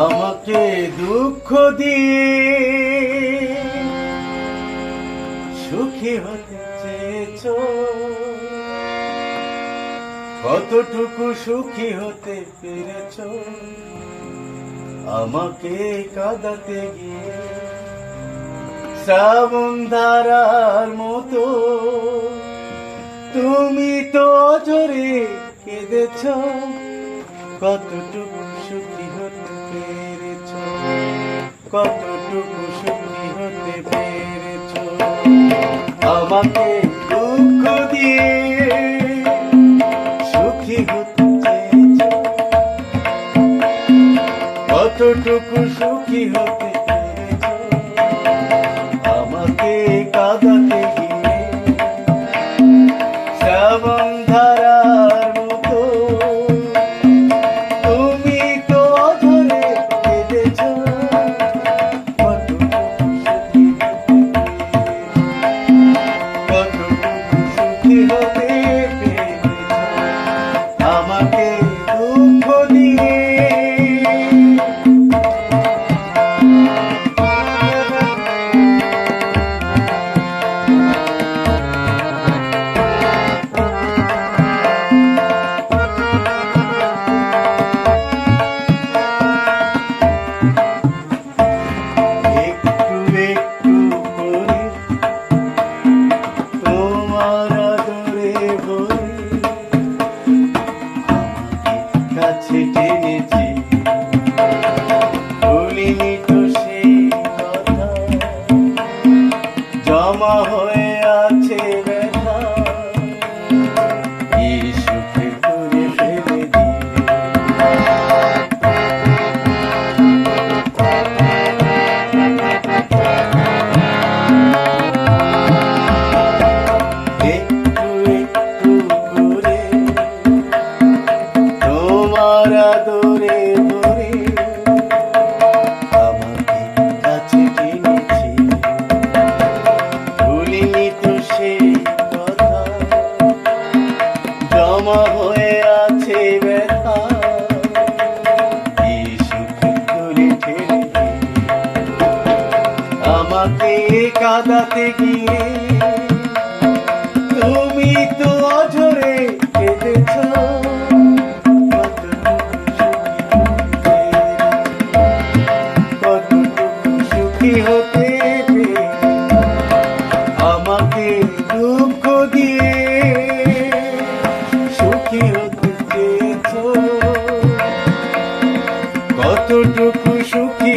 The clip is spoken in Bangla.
আমাকে দুঃখ দিয়ে সুখী হতে চেয়েছ, কতটুকু সুখী হতে পেরেছ আমাকে কাঁদাতে গিয়ে শ্রাবণ ধারার মতো তুমি তো অঝরে কেঁদেছ, কতটুকু সুখী হতে পেরেছ, কতটুকু সুখী হতে পেরেছ। আমাকে দুঃখ দিয়ে সুখী হতে চেয়েছ, কতটুকু সুখী হতে পেরেছ আমাকে কাঁদাতে গিয়ে শ্রাবণ ধারার মতো তুমি তো অঝরে কেঁদেছ, কতটুকু সুখী হতে পেরেছ আমাকে দুঃখ দিয়ে। কাছে টেনেছি ভুলিনি তো সেই কথা, জমা হয়ে আছে ব্যথা এই সুখে করে ফেলে দিয়ে একটু একটু করে তোমার আদরে ভরে আমাকে কাছে টেনেছি, ভুলিনি তো সেই কথা, জমা হয়ে আছে ব্যথা এই সুখে করে ঠেলে আমাকে কাঁদাতে গিয়ে তুমি তো অঝরে কেঁদেছ, হতে আমাকে দুঃখ দিয়ে সুখী হতে চেয়েছ, কতটুকু সুখী